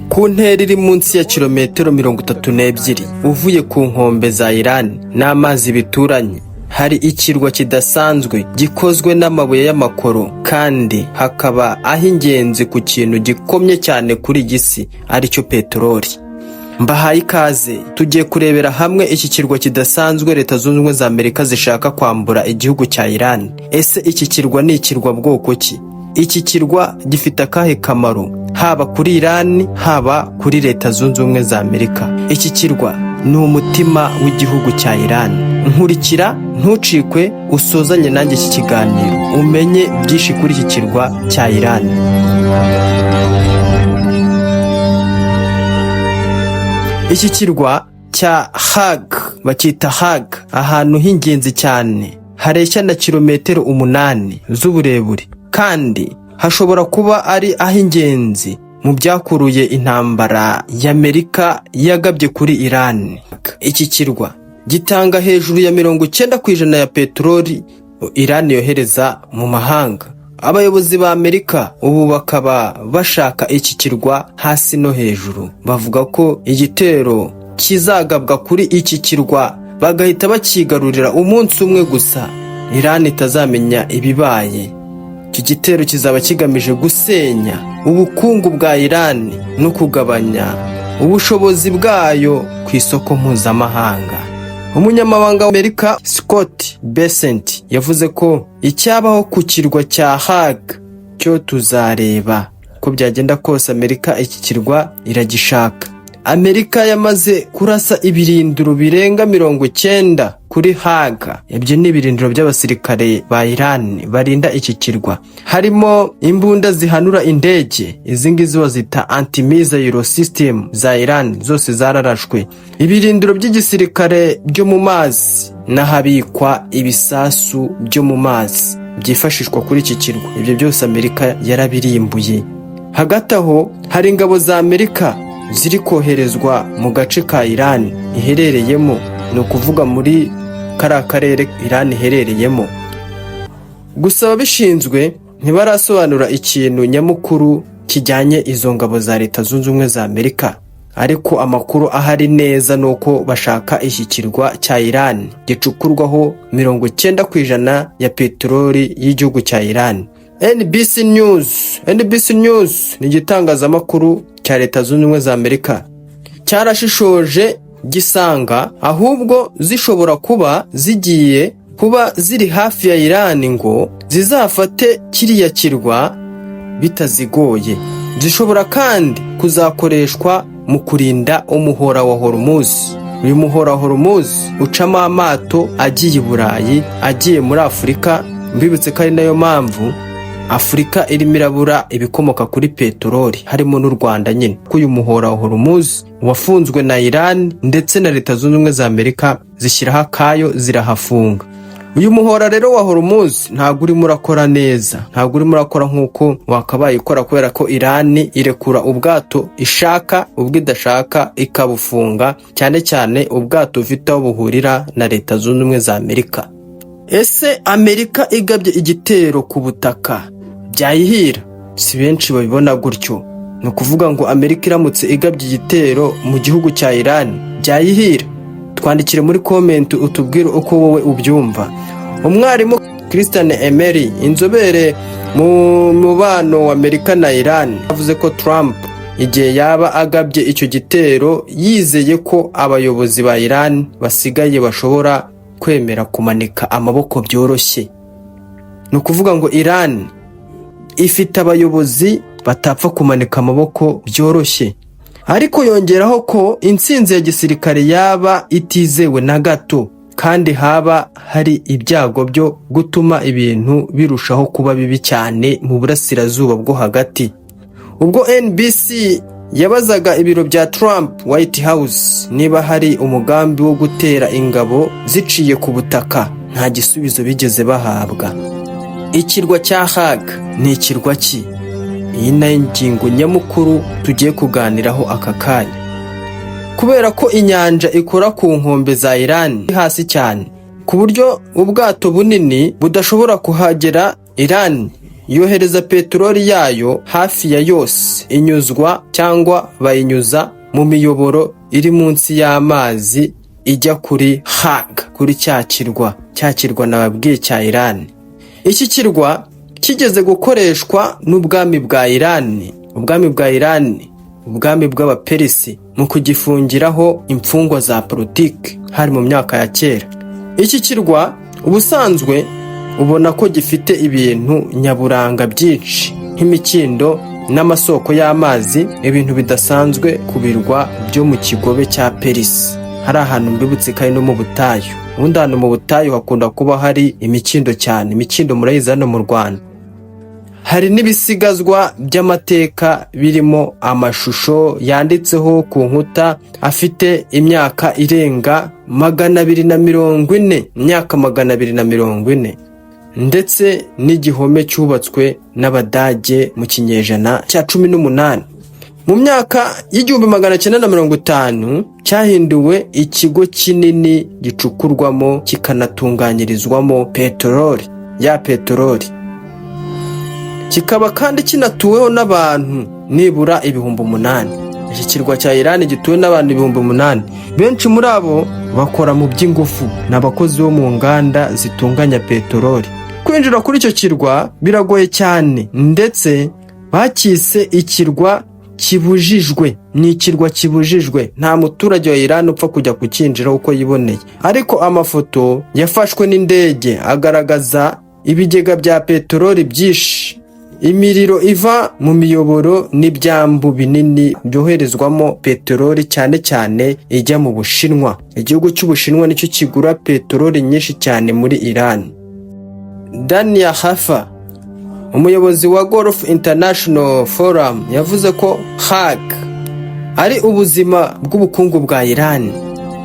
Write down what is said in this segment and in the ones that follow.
ku ntera iri munsi ya kilometero 32 uvuye ku nkombe za Iran n'amazi bituranye hari ikirwa kidasanzwe gikozwe n'amabuye y'amakoro, kandi hakaba ahingenzi ku kintu gikomye cyane kuri gisi aricyo peteroli. Mbahaye ikaze, tugiye kurebera hamwe iki kirwa kidasanzwe Leta Zunze Ubumwe za Amerika zishaka kwambura igihugu cya Iran. Ese iki kirwa ni ikirwa bwoko ki? Iki kirwa gifite akahe kamaro haba kuri Iran haba kuri Leta Zunze Ubumwe za Amerika? Iki kirwa ni umutima w'igihugu cya Iran. Nkurikira ntucikwe, usozanye nanjye iki kiganiro umenye byinshi kuri iki kirwa cya Iran. Iki kirwa cya Hag bakita Hag, ahantu h'ingenzi cyane hareshya na kilometero 8 z'uburebure, kandi hashobora kuba ari ah'ingenzi mu byakuruye intambara y'Amerika yagabye kuri Iran. Iki kirwa gitanga hejuru ya 90% ya peteroli Iran yohereza mu mahanga. Abayobozi ba Amerika ubu bakaba bashaka iki kirwa hasi no hejuru. Bavuga ko igitero kizagabwa kuri iki kirwa bagahita bakigarurira umunsi umwe gusa, Iran itazamenya ibibaye. Iki gitero kizaba kigamije gusenya ubukungu bwa Iran no kugabanya ubushobozi bwayo ku isoko mpuzamahanga. Umunyamabanga wa Amerika Scott Bessent yavuze ko icyabaho ku kirwa cya Hag cyo tuzareba. Ko byagenda kose Amerika iki kirwa iragishaka. Amerika yamaze kurasa ibirindiro birenga 90 kuri Hag. Ibyo ni ibirindiro by'abasirikare ba Iran barinda iki kirwa. Harimo imbunda zihanura indege, izi ngizi bazita anti-missile system za Iran, zose zararashwe. Ibirindiro by'igisirikare byo mu mazi n'ahabikwa ibisasu byo mu mazi byifashishwa kuri iki kirwa. Ibyo byose Amerika yarabirimbuye. Hagati aho hari ingabo za Amerika ziri koherezwa mu gace ka Iran iherereyemo, ni ukuvuga muri kariya karere Iran iherereyemo. Gusa ababishinzwe ntibarasobanura ikintu nyamukuru kijyanye izo ngabo za Leta Zunze Ubumwe za Amerika, ariko amakuru ahari neza nuko bashaka iki kirwa cya Iran gicukurwaho 90% ya peteroli y'igihugu cya Iran. NBC News ni igitangazamakuru cya Leta Zunze Ubumwe za Amerika cyarashishoje gisanga ahubwo zishobora kuba zigiye kuba ziri hafi ya Iran ngo zizafate kiriya kirwa bitazigoye. Zishobora kandi kuzakoreshwa mu kurinda umuhora wa Hormuz. Uyu muhora wa Hormuz ucamo amato agiye i Burayi, agiye muri Afurika. Mbibutse ko ari nayo mpamvu Afurika irimo irabura ibikomoka kuri peteroli, harimo n'u Rwanda nyine. Ko uyu muhora wa Hormuz wafunzwe na Iran ndetse na Leta Zunze Ubumwe za Amerika zishyiraho akayo zirahafunga. Uyu muhora rero wa Hormuz ntabwo urimo urakora neza, ntabwo urimo urakora nk'uko wakabaye ukora, kubera ko Iran irekura ubwato ishaka, ubwo idashaka ikabufunga, cyane cyane ubwato bufite aho buhurira na Leta Zunze Ubumwe za Amerika. Ese Amerika igabye igitero ku butaka byayihira? Si benshi babibona gutyo. Ni ukuvuga ngo Amerika iramutse igabye igitero mu gihugu cya Iran byayihira? Twandikire muri comment utubwire uko wowe ubyumva. Umwarimu Christian Emery, inzobere mu mubano wa Amerika na Iran, yavuze ko Trump igihe yaba agabye icyo gitero yizeye ko abayobozi ba Iran basigaye bashobora kwemera kumanika amaboko byoroshye. Ni ukuvuga ngo Iran ifite abayobozi batapfa kumanika amaboko byoroshye. Ariko yongeraho ko intsinzi ya gisirikare yaba itizewe na gato, kandi haba hari ibyago byo gutuma ibintu birushaho kuba bibi cyane mu burasirazuba bwo hagati. Ubwo NBC yabazaga ibiro bya Trump White House niba hari umugambi wo gutera ingabo ziciye ku butaka, nta gisubizo bigeze bahabwa. Ikirwa cya Hag ni ikirwa ki? Iyi ni ingingo nyamukuru tugiye kuganiraho aka kanya. Kubera ko inyanja ikora ku nkombe za Iran hasi cyane, ku buryo ubwato bunini budashobora kuhagera, Iran yohereza peteroli yayo hafi ya yose inyuzwa cyangwa bayinyuza mu miyoboro iri munsi y'amazi ijya kuri Haga, kuri cya kirwa nababwiye cya Iran. Iki kirwa kigeze gukoreshwa n'ubwami bwa Iran, ubwami bw'abaperisi mu kugifungiraho imfungwa za politiki hari mu myaka ya kera. Iki kirwa ubusanzwe ubona ko gifite ibintu nyaburanga byinshi nk'imikindo n'amasoko y'amazi, ibintu bidasanzwe ku birwa byo mu kigobe cya Perisi. Hari ahantu mbibutse kandi no mu butayu. Ubundi ahantu mu butayu hakunda kuba hari imikindo cyane. Imikindo murayizi hano mu Rwanda. Hari n'ibisigazwa by'amateka birimo amashusho yanditseho ku nkuta afite imyaka irenga 240, ndetse n'igihome cyubatswe n'Abadage mu kinyejana cya 18. Mu myaka y'1950 cyahinduwe ikigo kinini gicukurwamo kikanatunganyirizwamo peteroli. Kikaba kandi kinatuweho n'abantu nibura 8,000. Iki kirwa cya Iran gituwe n'abantu 8,000. Benshi muri abo bakora mu by'ingufu n'abakozi bo mu nganda zitunganya peteroli. Kwinjira kuri icyo kirwa biragoye cyane, ndetse bakise ikirwa kibujijwe. Ni ikirwa kibujijwe, nta muturage wa Iran upfa kujya kukinjira uko yiboneye. Ariko amafoto yafashwe n'indege agaragaza ibigega bya peteroli byinshi, imiriro iva mu miyoboro n'ibyambu binini byoherezwamo peteroli, cyane cyane ijya mu Bushinwa. Igihugu cy'Ubushinwa nicyo kigura peteroli nyinshi cyane muri Iran. Daniel Hafer, umuyobozi wa Gulf International Forum, yavuze ko Haga ari ubuzima bw'ubukungu bwa Iran.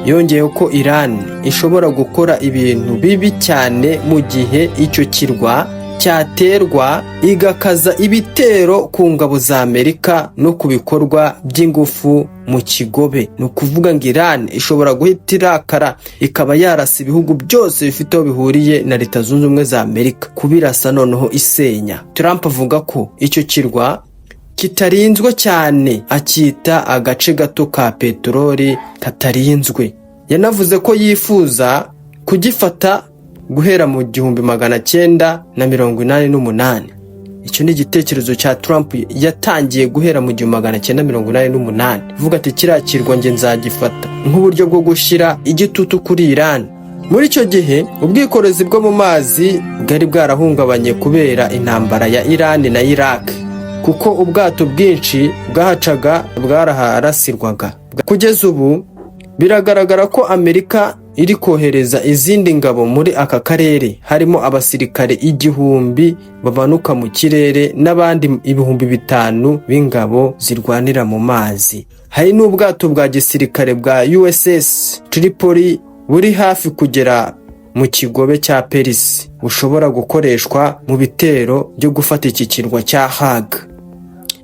Yongeyeho ko Iran ishobora gukora ibintu bibi cyane mu gihe icyo kirwa cyaterwa, igakaza ibitero ku ngabo za Amerika no ku bikorwa by'ingufu mu kigobe. Ni ukuvuga ngo Iran ishobora guhita irakara ikaba yarasa ibihugu byose bifite aho bihuriye na Leta Zunze Ubumwe za Amerika, kubirasa noneho isenya. Trump avuga ko icyo kirwa kitarinzwe cyane, akita agace gato ka peteroli katarinzwe. Yanavuze ko yifuza kugifata guhera mu 1988. Icyo ni igitekerezo cya Trump yatangiye guhera mu 1988. Vuga ati kiriya kirwa nge nzagifata nk'uburyo bwo gushyira igitutu kuri Iran. Muri icyo gihe ubwikorezi bwo mu mazi bwari bwarahungabanye kubera intambara ya Iran na Iraq, kuko ubwato bwinshi bwahacaga bwaraharasirwaga. Kugeza ubu biragaragara ko Amerika iri kohereza izindi ngabo muri aka karere, harimo abasirikare 1000 babanuka mu kirere n'abandi 5000 b'ingabo zirwanira mu mazi. Hari n'ubwato bwa gisirikare bwa USS Tripoli buri hafi kugera mu kigobe cya Perisi, bushobora gukoreshwa mu bitero byo gufata iki kirwa cya Haga.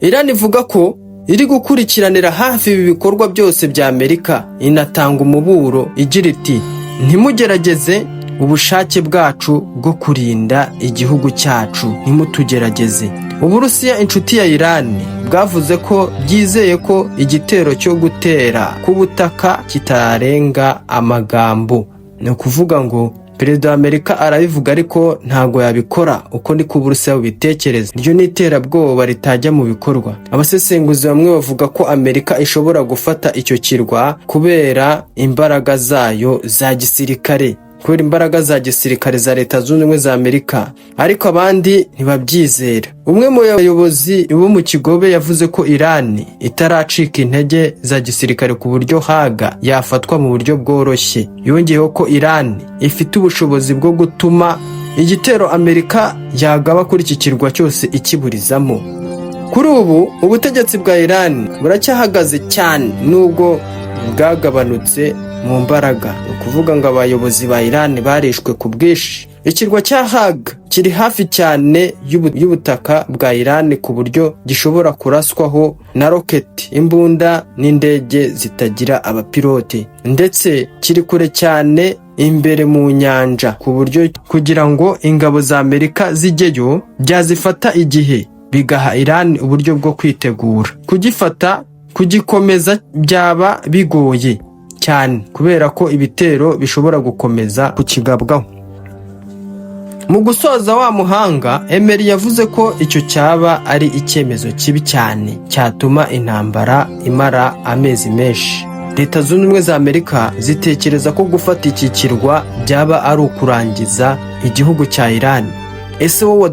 Iran ivuga ko iri gukurikiranira hafi ibi bikorwa byose bya Amerika, inatanga umuburo igira iti ntimugerageze ubushake bwacu bwo kurinda igihugu cyacu, ntimutugerageze. Uburusiya, inshuti ya Iran, bwavuze ko byizeye ko igitero cyo gutera ku butaka kitarenga amagambo. Ni ukuvuga ngo Perezida wa Amerika arabivuga ariko ntago yabikora uko ni ku Burusiya bubitekereza. Iryo ni iterabwoba ritajya mu bikorwa. Abasesenguzi bamwe bavuga ko Amerika ishobora gufata icyo kirwa kubera imbaraga zayo za gisirikare, za Leta Zunze Ubumwe za Amerika, ariko abandi ntibabyizera. Umwe mu bayobozi bo mu kigobe yavuze ko Iran itaracika intege za gisirikare ku buryo Haga yafatwa mu buryo bworoshye. Yongeyeho ko Iran ifite ubushobozi bwo gutuma igitero Amerika yagaba kuri iki kirwa cyose ikiburizamo. Kuri ubu ubutegetsi bwa Iran buracyahagaze cyane nubwo bwagabanutse mu mbaraga. Ni ukuvuga ngo abayobozi ba Iran barishwe ku bwinshi. Ikirwa cya Haga kiri hafi cyane y'ubutaka bwa Iran ku buryo gishobora kuraswaho na roketi, imbunda n'indege zitagira abapilote, ndetse kiri kure cyane imbere mu nyanja, ku buryo kugira ngo ingabo za Amerika zijyeyo byazifata igihe, bigaha Iran uburyo bwo kwitegura. Kugikomeza byaba bigoye cyane kubera ko ibitero bishobora gukomeza kukigabwaho. Mu gusoza wa muhanga, Emery yavuze ko icyo cyaba ari icyemezo kibi cyane cyatuma intambara imara amezi menshi. Leta Zunze Ubumwe za Amerika zitekereza ko gufata iki kirwa byaba ari ukurangiza igihugu cya Iran. Ese wowe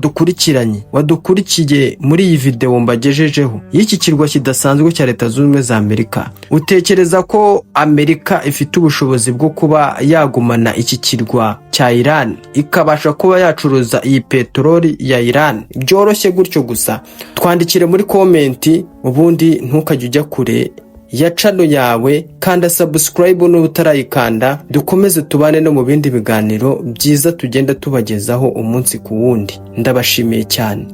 wadukurikiye muri iyi video mbagejejeho y'iki kirwa kidasanzwe cya Leta Zunze Ubumwe za Amerika, utekereza ko Amerika ifite ubushobozi bwo kuba yagumana iki kirwa cya Iran ikabasha kuba yacuruza iyi peteroli ya Iran byoroshye gutyo gusa? Twandikire muri komenti, ubundi ntukajye ujya kure ya channel yawe, kanda subscribe n'ubu utarayikanda. Dukomeze tubane no mu bindi biganiro byiza tugenda tubagezaho umunsi ku wundi. Ndabashimiye cyane.